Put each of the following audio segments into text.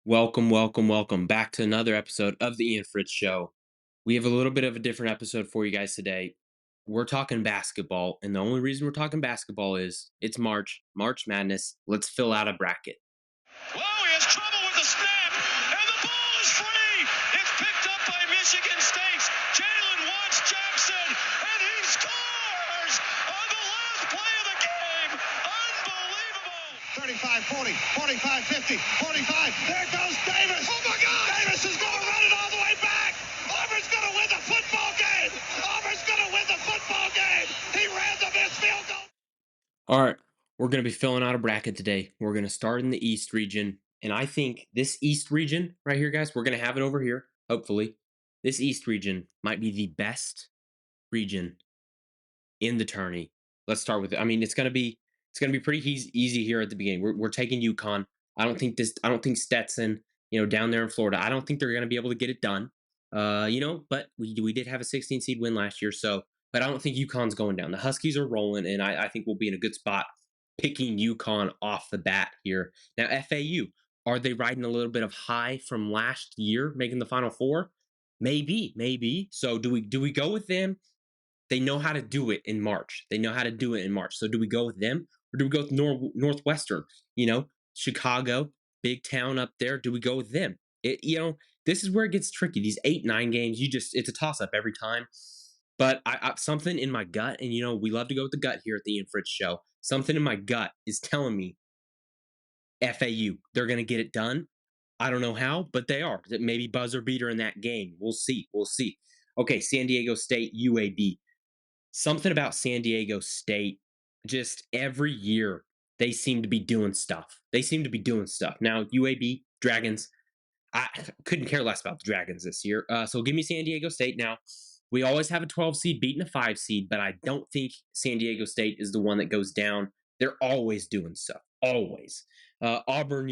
Welcome, welcome, welcome back to another episode of the Ian Fritz Show. We have a little bit of a different episode for you guys today. We're talking basketball, and the only reason we're talking basketball is it's March Madness. Let's fill out a bracket. Whoa, he has trouble with the snap, and the ball is free. It's picked up by Michigan State's Jalen Watts Jackson, and he scores on the last play of the game. Unbelievable. 35, 40, 45, 50, 45. There goes Davis. Oh, my God. Davis is going to run it all the way back. Auburn's going to win the football game. Auburn's going to win the football game. He ran the missed field goal. All right, we're going to be filling out a bracket today. We're going to start in the East region, and I think this East region right here, guys, we're going to have it over here, hopefully. This East region might be the best region in the tourney. Let's start with it. I mean, it's gonna be pretty easy here at the beginning. We're taking UConn. I don't think Stetson, down there in Florida. I don't think they're gonna be able to get it done. But we did have a 16 seed win last year, so but I don't think UConn's going down. The Huskies are rolling, and I think we'll be in a good spot picking UConn off the bat here. Now FAU, are they riding a little bit of high from last year, making the Final Four? Maybe, maybe. So do we go with them? They know how to do it in March. They know how to do it in March. So do we go with them or do we go with Northwestern? Chicago, big town up there. Do we go with them? This is where it gets tricky. These 8-9 games, it's a toss up every time. But I something in my gut, and we love to go with the gut here at the Ian Fritz Show. Something in my gut is telling me FAU, they're going to get it done. I don't know how, but they are. Maybe buzzer beater in that game. We'll see. We'll see. Okay, San Diego State, UAB. Something about San Diego State, just every year they seem to be doing stuff. They seem to be doing stuff. Now, UAB, Dragons, I couldn't care less about the Dragons this year. So give me San Diego State. Now, we always have a 12 seed beating a 5 seed, but I don't think San Diego State is the one that goes down. They're always doing stuff. Always. Auburn,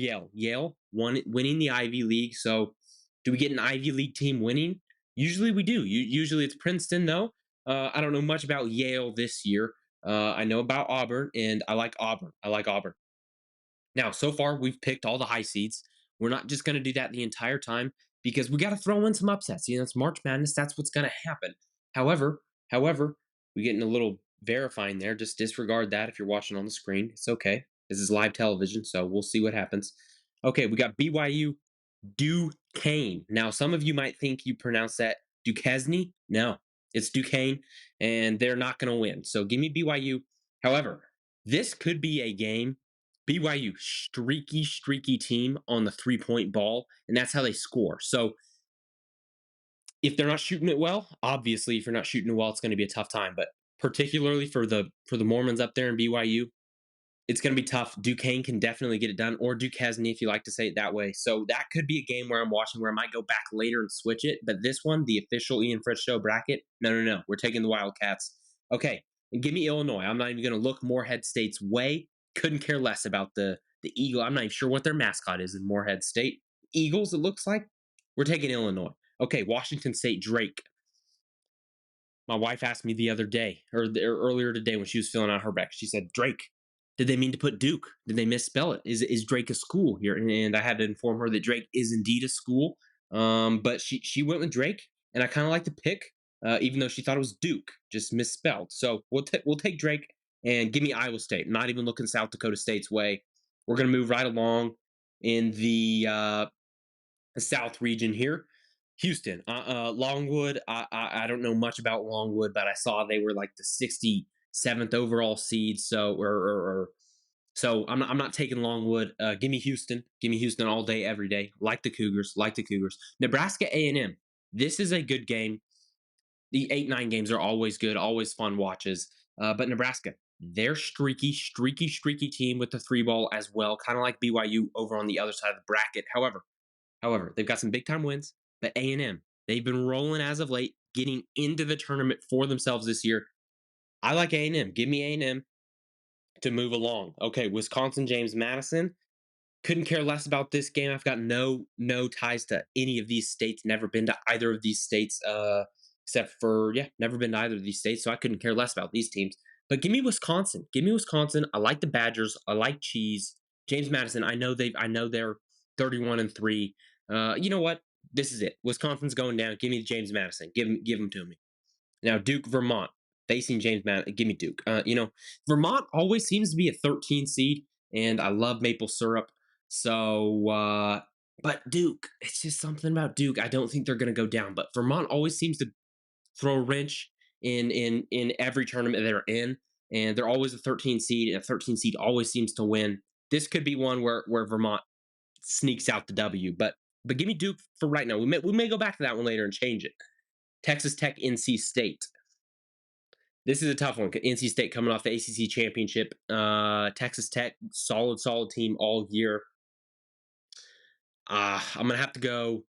winning the Ivy League. So do we get an Ivy League team winning? Usually we do. Usually it's Princeton, though. I don't know much about Yale this year. I know about Auburn, and I like Auburn. I like Auburn. Now, so far, we've picked all the high seeds. We're not just going to do that the entire time because we got to throw in some upsets. It's March Madness. That's what's going to happen. However, we're getting a little verifying there. Just disregard that if you're watching on the screen. It's okay. This is live television, so we'll see what happens. Okay, we got BYU Duquesne. Now, some of you might think you pronounce that Duquesne. No, it's Duquesne, and they're not going to win. So give me BYU. However, this could be a game. BYU, streaky team on the 3-point ball, and that's how they score. So if they're not shooting it well, obviously, if you're not shooting it well, it's going to be a tough time. But particularly for the Mormons up there in BYU, it's going to be tough. Duquesne can definitely get it done, or Duquesne, if you like to say it that way. So that could be a game where I'm watching where I might go back later and switch it. But this one, the official Ian Fritz Show bracket, no. We're taking the Wildcats. Okay, and give me Illinois. I'm not even going to look Morehead State's way. Couldn't care less about the Eagle. I'm not even sure what their mascot is in Morehead State. Eagles, it looks like. We're taking Illinois. Okay, Washington State, Drake. My wife asked me the other day, or earlier today when she was filling out her bracket, she said, Drake, did they mean to put Duke? Did they misspell it? Is Drake a school here? And I had to inform her that Drake is indeed a school. But she went with Drake, and I kind of like the pick, even though she thought it was Duke, just misspelled. So we'll take Drake and give me Iowa State. I'm not even looking South Dakota State's way. We're gonna move right along in the South region here. Houston, Longwood. I don't know much about Longwood, but I saw they were like the 67th overall seed. So I'm not taking Longwood. Give me Houston. Give me Houston all day, every day. Like the Cougars. Like the Cougars. Nebraska A&M. This is a good game. The 8-9 games are always good, always fun watches. But Nebraska, they're streaky team with the 3 ball as well, kind of like BYU over on the other side of the bracket. However, they've got some big time wins, but A&M, they've been rolling as of late, getting into the tournament for themselves this year. I like A&M. Give me A&M to move along. Okay, Wisconsin, James Madison. Couldn't care less about this game. I've got no ties to any of these states. Never been to either of these states, except for never been to either of these states. So I couldn't care less about these teams. But give me Wisconsin. Give me Wisconsin. I like the Badgers. I like Cheese. James Madison. I know they're 31-3. You know what? This is it. Wisconsin's going down. Give me James Madison. Give him to me. Now Duke, Vermont, facing James Madison. Give me Duke. Vermont always seems to be a 13 seed, and I love maple syrup. So, but Duke, it's just something about Duke. I don't think they're going to go down, but Vermont always seems to throw a wrench in every tournament they're in, and they're always a 13 seed, and a 13 seed always seems to win. This could be one where Vermont sneaks out the W, but give me Duke for right now. We may go back to that one later and change it. Texas Tech, NC State. This is a tough one. NC State coming off the ACC championship. Texas Tech, solid team all year. I'm gonna have to go.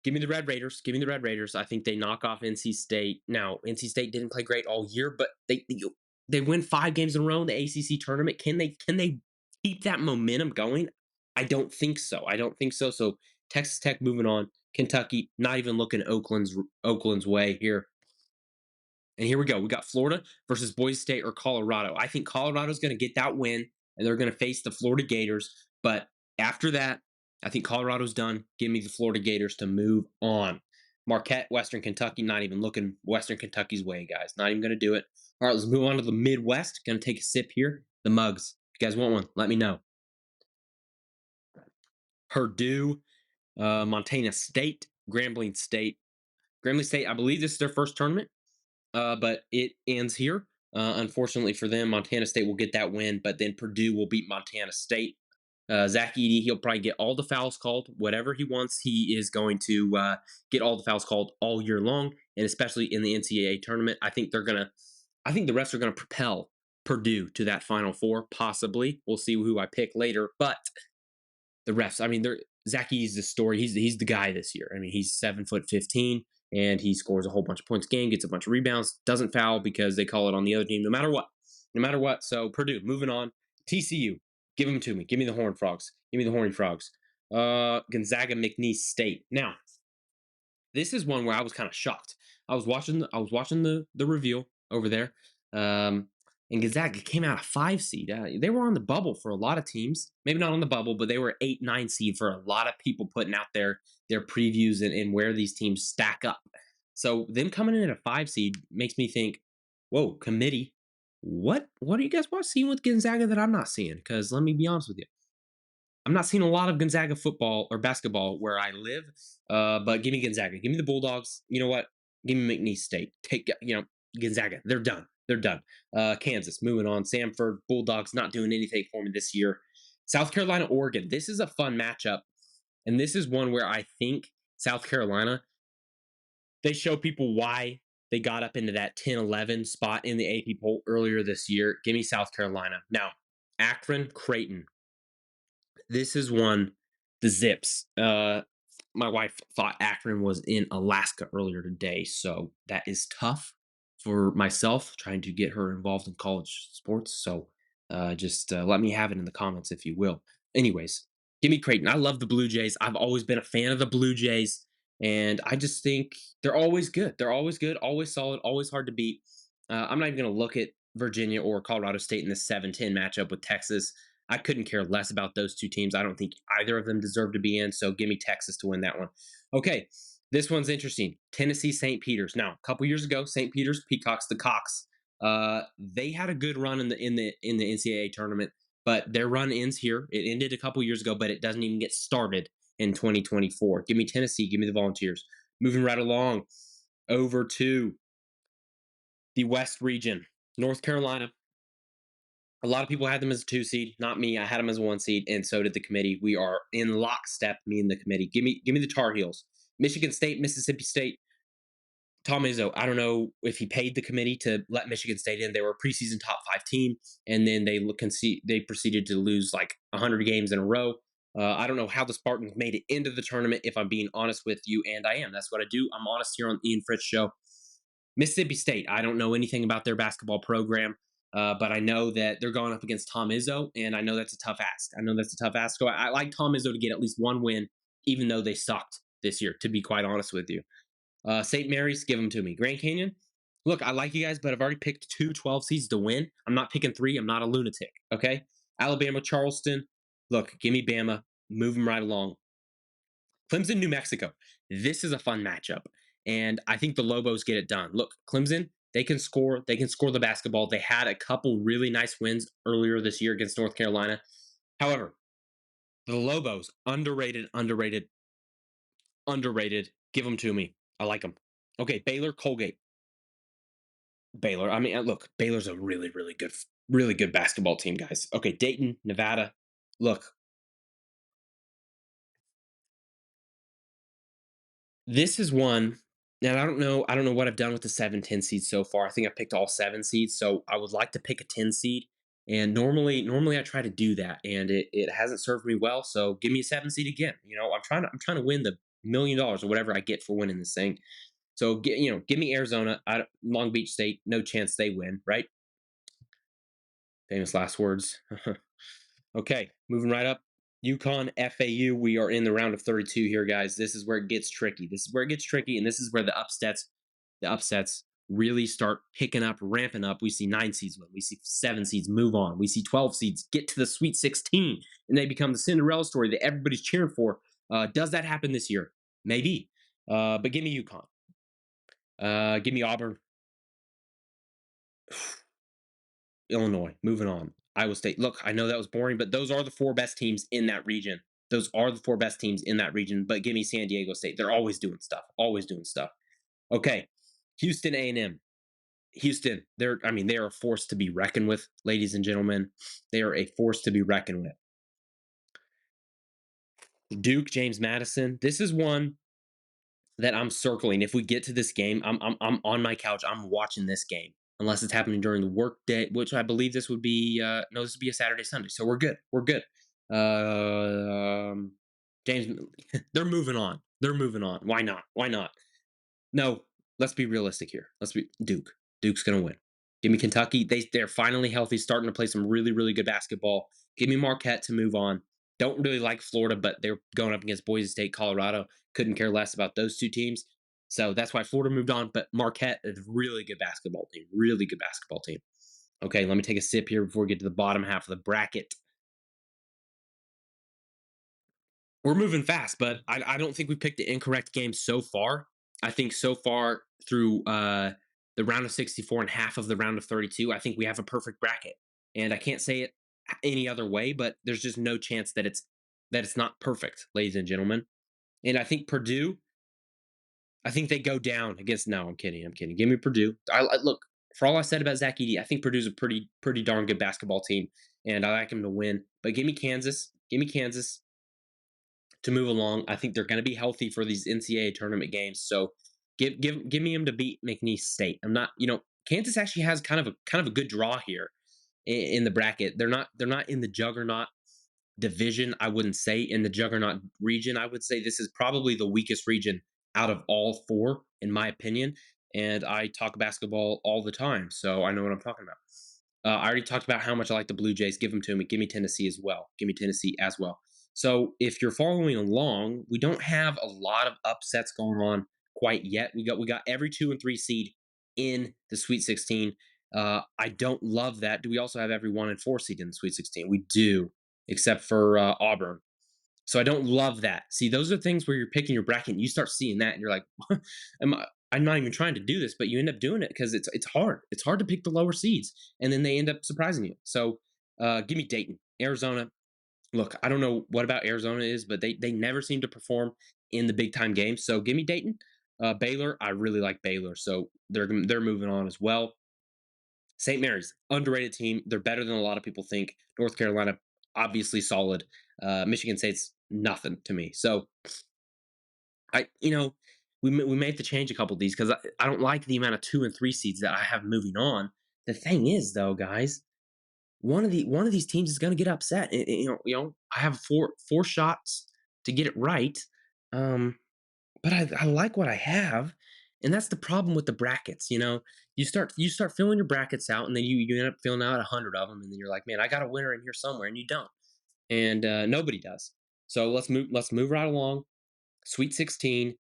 Give me the Red Raiders. Give me the Red Raiders. I think they knock off NC State. Now, NC State didn't play great all year, but they win 5 games in a row in the ACC tournament. Can they keep that momentum going? I don't think so. I don't think so. So Texas Tech moving on. Kentucky not even looking Oakland's way here. And here we go. We got Florida versus Boise State or Colorado. I think Colorado's going to get that win, and they're going to face the Florida Gators. But after that, I think Colorado's done. Give me the Florida Gators to move on. Marquette, Western Kentucky, not even looking Western Kentucky's way, guys. Not even going to do it. All right, let's move on to the Midwest. Going to take a sip here. The Mugs. If you guys want one, let me know. Purdue, Montana State, Grambling State. Grambling State, I believe this is their first tournament. But it ends here. Unfortunately for them, Montana State will get that win, but then Purdue will beat Montana State. Zach Edey, he'll probably get all the fouls called, whatever he wants. He is going to get all the fouls called all year long, and especially in the NCAA tournament. I think the refs are gonna propel Purdue to that Final Four, possibly. We'll see who I pick later, but the refs. I mean, they're Zach Edey's the story. He's the guy this year. I mean, he's 7'15" and he scores a whole bunch of points a game, gets a bunch of rebounds, doesn't foul because they call it on the other team, no matter what. No matter what. So Purdue, moving on. TCU, give them to me. Give me the Horned Frogs. Give me the Horny Frogs. Gonzaga, McNeese State. Now, this is one where I was kind of shocked. I was watching the reveal over there. And Gonzaga came out a 5 seed. They were on the bubble for a lot of teams. Maybe not on the bubble, but they were 8, 9 seed for a lot of people putting out their previews and where these teams stack up. So them coming in at a 5 seed makes me think, whoa, committee, what are you guys seeing with Gonzaga that I'm not seeing? Because let me be honest with you, I'm not seeing a lot of Gonzaga football or basketball where I live. But give me Gonzaga. Give me the Bulldogs. You know what? Give me McNeese State. Take Gonzaga. They're done. They're done. Kansas moving on. Samford Bulldogs not doing anything for me this year. South Carolina, Oregon. This is a fun matchup, and this is one where I think South Carolina, they show people why they got up into that 10-11 spot in the AP poll earlier this year. Give me South Carolina. Now, Akron, Creighton. This is one, the Zips. My wife thought Akron was in Alaska earlier today, so that is tough for myself trying to get her involved in college sports. So just let me have it in the comments if you will. Anyways, give me Creighton. I love the Blue Jays. I've always been a fan of the Blue Jays, and I just think they're always good. They're always good, always solid, always hard to beat. I'm not even going to look at Virginia or Colorado State in this 7-10 matchup with Texas. I couldn't care less about those two teams. I don't think either of them deserve to be in, so give me Texas to win that one. Okay, this one's interesting. Tennessee, St. Peter's. Now, a couple years ago, St. Peter's, Peacocks, the Cox. They had a good run in the NCAA tournament, but their run ends here. It ended a couple years ago, but it doesn't even get started in 2024. Give me Tennessee. Give me the Volunteers. Moving right along over to the West region. North Carolina, a lot of people had them as a 2 seed, not me. I had them as a 1 seed, and so did the committee. We are in lockstep, me and the committee. Give me the Tar Heels. Michigan State, Mississippi State. Tom Izzo, I don't know if he paid the committee to let Michigan State in. They were a preseason top 5 team, and then they proceeded to lose like 100 games in a row. I don't know how the Spartans made it into the tournament, if I'm being honest with you, and I am. That's what I do. I'm honest here on Ian Fritz Show. Mississippi State, I don't know anything about their basketball program, but I know that they're going up against Tom Izzo, and I know that's a tough ask. So I like Tom Izzo to get at least one win, even though they sucked this year, to be quite honest with you. St. Mary's, give them to me. Grand Canyon, look, I like you guys, but I've already picked 12 seeds to win. I'm not picking 3. I'm not a lunatic, okay? Alabama, Charleston, look, give me Bama. moving right along. Clemson, New Mexico. This is a fun matchup, and I think the Lobos get it done. Look, Clemson, they can score. They can score the basketball. They had a couple really nice wins earlier this year against North Carolina. However, the Lobos, underrated, underrated, underrated. Give them to me. I like them. Okay, Baylor, Colgate. Baylor. I mean, look, Baylor's a really good basketball team, guys. Okay, Dayton, Nevada. Look, this is one, and I don't know what I've done with the 7-10 seeds so far. I think I picked all 7 seeds, so I would like to pick a 10 seed. And normally I try to do that, and it hasn't served me well. So give me a 7 seed again. I'm trying to win the $1 million or whatever I get for winning this thing. So give me Arizona, Long Beach State. No chance they win, right? Famous last words. Okay, moving right up. UConn, FAU. We are in the round of 32 here, guys. This is where it gets tricky. This is where it gets tricky, and this is where the upsets really start picking up, ramping up. We see 9 seeds win. We see 7 seeds move on. We see 12 seeds get to the Sweet 16, and they become the Cinderella story that everybody's cheering for. Does that happen this year? Maybe. But give me UConn. Give me Auburn. Illinois. Moving on. Iowa State. Look, I know that was boring, but those are the 4 best teams in that region. Those are the 4 best teams in that region. But give me San Diego State. They're always doing stuff. Always doing stuff. Okay, Houston A&M. Houston. They are a force to be reckoned with, ladies and gentlemen. They are a force to be reckoned with. Duke, James Madison. This is one that I'm circling. If we get to this game, I'm on my couch. I'm watching this game unless it's happening during the work day, which I believe this would be. No, this would be a Saturday Sunday. So we're good. We're good. James, they're moving on. They're moving on. Why not? Why not? No, let's be realistic here. Let's be Duke. Duke's gonna win. Give me Kentucky. They're finally healthy, starting to play some really good basketball. Give me Marquette to move on. Don't really like Florida, but they're going up against Boise State, Colorado. Couldn't care less about those 2 teams. So that's why Florida moved on. But Marquette is a really good basketball team. Really good basketball team. Okay, let me take a sip here before we get to the bottom half of the bracket. We're moving fast, but I don't think we picked the incorrect game so far. I think so far through the round of 64 and half of the round of 32, I think we have a perfect bracket. And I can't say it any other way, but there's just no chance that it's not perfect, ladies and gentlemen. And I think Purdue, I think they go down against. No, I'm kidding. I'm kidding. Give me Purdue. Look, for all I said about Zach Edey, I think Purdue's a pretty darn good basketball team, and I like him to win. But give me Kansas. Give me Kansas to move along. I think they're going to be healthy for these NCAA tournament games. So give me them to beat McNeese State. I'm not, Kansas actually has kind of a good draw here in the bracket. They're not in the juggernaut division. I wouldn't say in the juggernaut region. I would say this is probably the weakest region out of all 4, in my opinion. And I talk basketball all the time, so I know what I'm talking about. I already talked about how much I like the Blue Jays. Give them to me. Give me Tennessee as well. Give me Tennessee as well. So if you're following along, we don't have a lot of upsets going on quite yet. We got every 2 and 3 seed in the Sweet 16. I don't love that. Do we also have every 1 and 4 seed in the Sweet 16? We do, except for Auburn. So I don't love that. See, those are things where you're picking your bracket and you start seeing that and you're like, I'm not even trying to do this, but you end up doing it because it's hard. It's hard to pick the lower seeds, and then they end up surprising you. So give me Dayton, Arizona. Look, I don't know what about Arizona is, but they never seem to perform in the big time games. So give me Dayton. Baylor, I really like Baylor, so they're moving on as well. St. Mary's, underrated team. They're better than a lot of people think. North Carolina, obviously solid. Michigan State's nothing to me. So we made the change a couple of these because I don't like the amount of 2 and 3 seeds that I have moving on. The thing is, though, guys, one of these teams is going to get upset. I have four shots to get it right, um, but I like what I have, and that's the problem with the brackets. You start filling your brackets out, and then you end up filling out 100 of them, and then you're like, man, I got a winner in here somewhere, and you don't, and nobody does. So let's move right along. Sweet 16,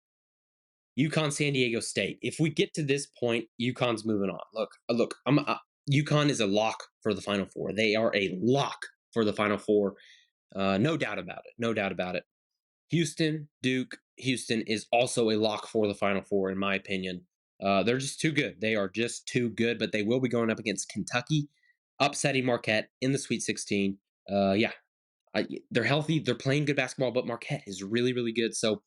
UConn, San Diego State. If we get to this point, UConn's moving on. Look. UConn is a lock for the Final Four. They are a lock for the Final Four. No doubt about it. No doubt about it. Houston, Duke, Houston is also a lock for the Final Four, in my opinion. They're just too good. They are just too good, but they will be going up against Kentucky, upsetting Marquette in the Sweet 16. Yeah, they're healthy. They're playing good basketball, but Marquette is really, really good. So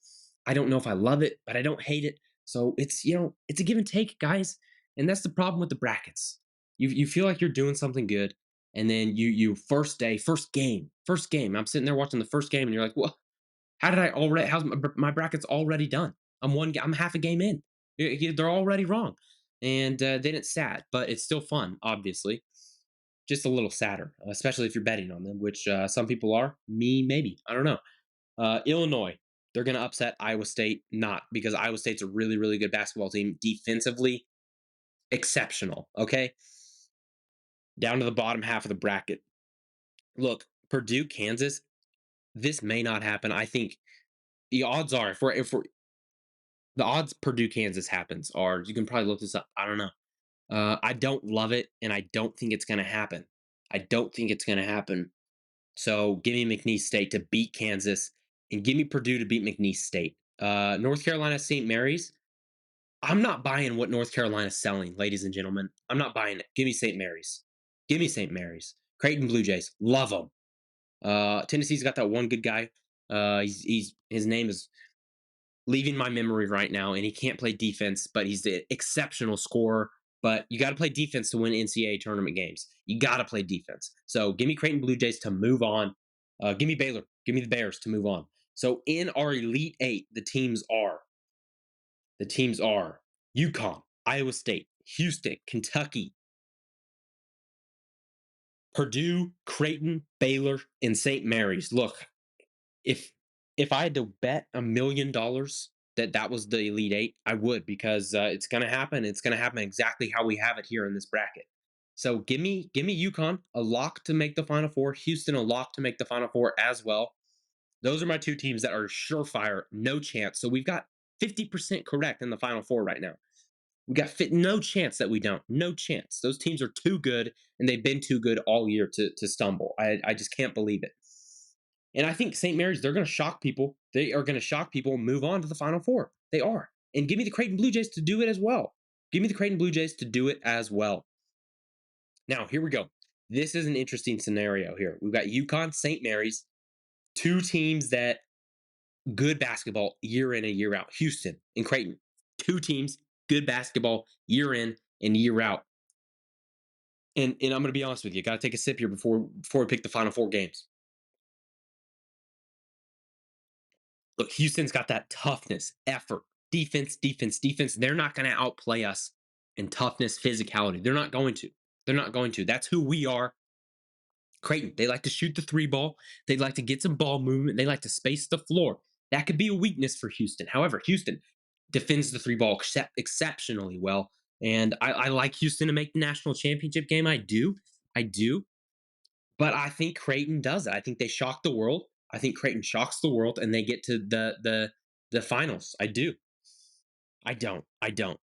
I don't know if I love it, but I don't hate it. So it's a give and take, guys. And that's the problem with the brackets. You feel like you're doing something good, and then you first day, first game. I'm sitting there watching the first game, and you're like, well, how did I already? How's my bracket's already done? I'm half a game in. They're already wrong, and then it's sad, but it's still fun, obviously just a little sadder, especially if you're betting on them, which some people are. Me, maybe. I don't know. Illinois, they're going to upset Iowa State, not because Iowa State's a really, really good basketball team. Defensively, exceptional. Okay. Down to the bottom half of the bracket. Look, Purdue, Kansas, this may not happen. I think the odds are, if we're, the odds Purdue, Kansas happens are, you can probably look this up. I don't know. I don't love it, and I don't think it's going to happen. I don't think it's going to happen. So give me McNeese State to beat Kansas and give me Purdue to beat McNeese State. North Carolina St. Mary's. I'm not buying what North Carolina's selling, ladies and gentlemen. I'm not buying it. Give me St. Mary's. Give me St. Mary's. Creighton Blue Jays. Love them. Tennessee's got that one good guy. He's his name is leaving my memory right now, and he can't play defense, but he's the exceptional scorer. But you got to play defense to win NCAA tournament games. You got to play defense. So give me Creighton Blue Jays to move on. Give me Baylor. Give me the Bears to move on. So in our Elite Eight, the teams are UConn, Iowa State, Houston, Kentucky, Purdue, Creighton, Baylor, and St. Mary's. Look, if if I had to bet $1 million that that was the Elite Eight, I would because it's going to happen. It's going to happen exactly how we have it here in this bracket. So give me UConn a lock to make the Final Four. Houston a lock to make the Final Four as well. Those are my two teams that are surefire, no chance. So we've got 50% correct in the Final Four right now. We got no chance that we don't. No chance. Those teams are too good, and they've been too good all year to stumble. I just can't believe it. And I think St. Mary's, they're going to shock people. They are going to shock people and move on to the Final Four. They are. And give me the Creighton Blue Jays to do it as well. Give me the Creighton Blue Jays to do it as well. Now, here we go. This is an interesting scenario here. We've got UConn, St. Mary's, two teams that good basketball year in and year out. Houston and Creighton, two teams, good basketball year in and year out. And I'm going to be honest with you. Got to take a sip here before we pick the Final Four games. Look, Houston's got that toughness, effort, defense, defense, defense. They're not going to outplay us in toughness, physicality. They're not going to. They're not going to. That's who we are. Creighton, they like to shoot the three ball. They like to get some ball movement. They like to space the floor. That could be a weakness for Houston. However, Houston defends the three ball exceptionally well. And I like Houston to make the national championship game. I do. I do. But I think Creighton does it. I think they shock the world. I think Creighton shocks the world and they get to the finals. I do. I don't. I don't.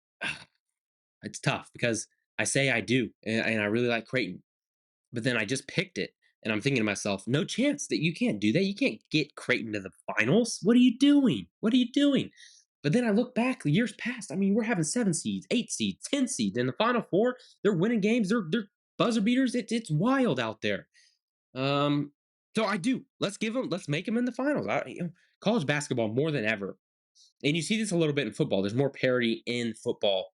It's tough because I say I do, and I really like Creighton, but then I just picked it, and I'm thinking to myself, no chance that you can't do that. You can't get Creighton to the finals. What are you doing? What are you doing? But then I look back, the years past. I mean, we're having 7 seeds, 8 seeds, 10 seeds in the Final Four. They're winning games. They're buzzer beaters. It's wild out there. Um, so I do. Let's give them. Let's make them in the finals. College basketball more than ever, and you see this a little bit in football. There's more parity in football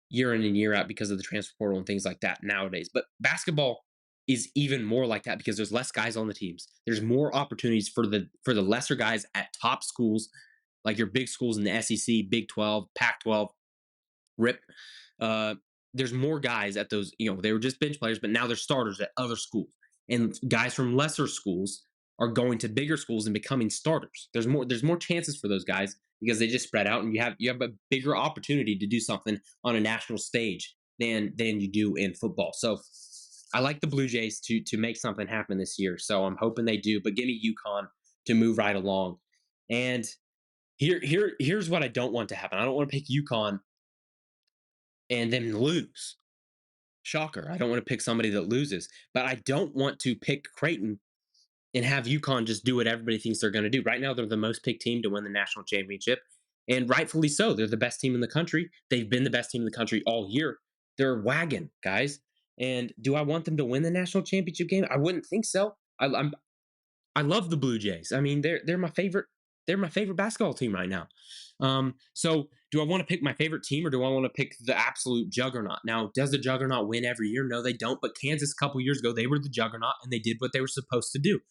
year in and year out because of the transfer portal and things like that nowadays. But basketball is even more like that because there's less guys on the teams. There's more opportunities for the lesser guys at top schools, like your big schools in the SEC, Big 12, Pac 12, RIP. Uh, there's more guys at those, they were just bench players, but now they're starters at other schools. And guys from lesser schools are going to bigger schools and becoming starters. There's more chances for those guys because they just spread out and you have a bigger opportunity to do something on a national stage than you do in football. So I like the Blue Jays to make something happen this year. So I'm hoping they do, but give me UConn to move right along. And here's what I don't want to happen. I don't want to pick UConn and then lose. Shocker. I don't want to pick somebody that loses, but I don't want to pick Creighton and have UConn just do what everybody thinks they're going to do. Right now, they're the most picked team to win the national championship, and rightfully so. They're the best team in the country. They've been the best team in the country all year. They're wagon guys. And do I want them to win the national championship game? I wouldn't think so. I love the Blue Jays. I mean, they're my favorite. They're my favorite basketball team right now. So do I want to pick my favorite team or do I want to pick the absolute juggernaut? Now, does the juggernaut win every year? No, they don't. But Kansas a couple years ago, they were the juggernaut and they did what they were supposed to do.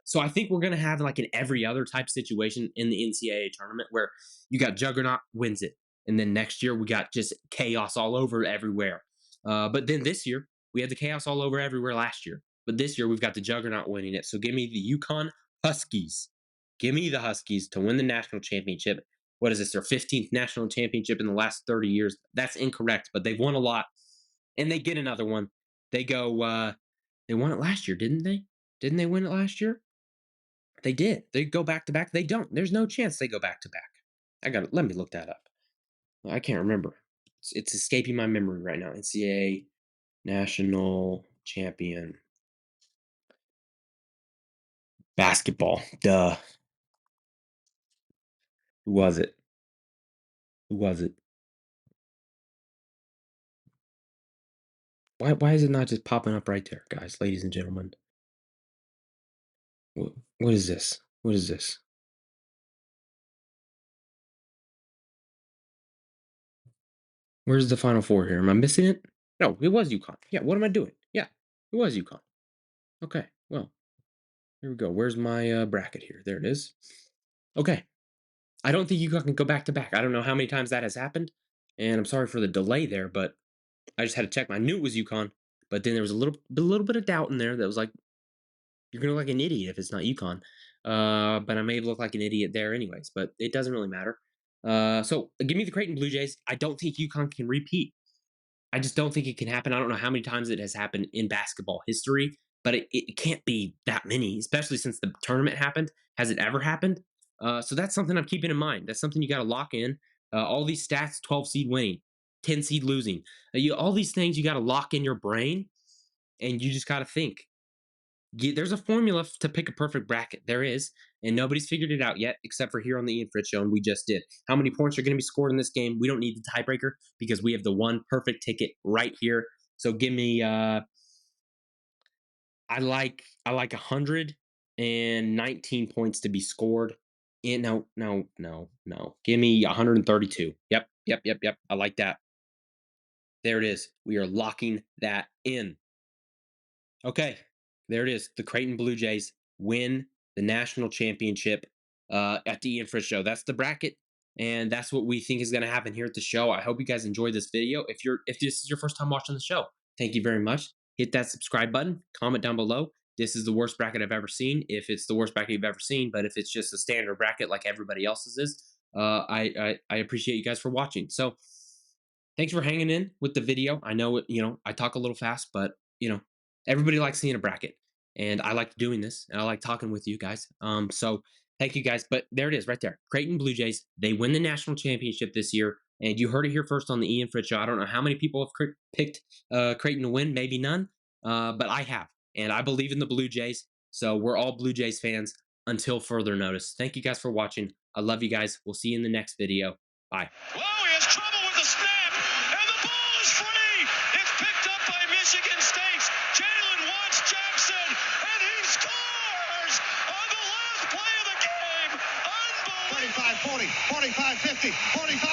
So I think we're going to have like an every other type situation in the NCAA tournament where you got juggernaut wins it, and then next year we got just chaos all over everywhere. But then this year we had the chaos all over everywhere last year. But this year we've got the juggernaut winning it. So give me the UConn Huskies. Give me the Huskies to win the national championship. What is this? Their 15th national championship in the last 30 years. That's incorrect, but they've won a lot. And they get another one. They go they won it last year, didn't they? Didn't they win it last year? They did. They go back to back. They don't. There's no chance they go back to back. I got to let me look that up. I can't remember. It's escaping my memory right now. NCAA national champion basketball. Duh. Who was it? Who was it? Why is it not just popping up right there, guys, ladies and gentlemen? What is this? What is this? Where's the final four here? Am I missing it? No, it was UConn. Yeah, what am I doing? Yeah, it was UConn. Okay, well, here we go. Where's my bracket here? There it is. Okay, I don't think UConn can go back to back. I don't know how many times that has happened, and I'm sorry for the delay there, but I just had to check. I knew it was UConn, but then there was a little bit of doubt in there that was like, you're gonna look like an idiot if it's not UConn. But I may look like an idiot there anyways, but it doesn't really matter. So give me the Creighton Blue Jays. I don't think UConn can repeat. I just don't think it can happen. I don't know how many times it has happened in basketball history, but it can't be that many, especially since the tournament happened. Has it ever happened? So that's something I'm keeping in mind. That's something you got to lock in. All these stats: 12 seed winning, 10 seed losing. All these things you got to lock in your brain, and you just got to think. There's a formula to pick a perfect bracket. There is, and nobody's figured it out yet, except for here on the Ian Fritz Show, and we just did. How many points are going to be scored in this game? We don't need the tiebreaker because we have the one perfect ticket right here. So give me. I like 119 points to be scored. And no. Give me 132. Yep. I like that. There it is. We are locking that in. Okay, there it is. The Creighton Blue Jays win the national championship at the Ian Fritz Show. That's the bracket, and that's what we think is going to happen here at the show. I hope you guys enjoyed this video. If this is your first time watching the show, thank you very much. Hit that subscribe button. Comment down below. This is the worst bracket I've ever seen. If it's the worst bracket you've ever seen, but if it's just a standard bracket like everybody else's is, I appreciate you guys for watching. So thanks for hanging in with the video. I know I talk a little fast, but everybody likes seeing a bracket, and I like doing this, and I like talking with you guys. So thank you guys. But there it is, right there. Creighton Blue Jays. They win the national championship this year, and you heard it here first on the Ian Fritz Show. I don't know how many people have picked Creighton to win. Maybe none, but I have, and I believe in the Blue Jays. So we're all Blue Jays fans until further notice. Thank you guys for watching. I love you guys. We'll see you in the next video. Bye. Whoa, he has trouble with the snap, and the ball is free. It's picked up by Michigan State's Jalen Jackson, and he scores on the last play of the game. Unbelievable. 35, 40, 45, 50, 45.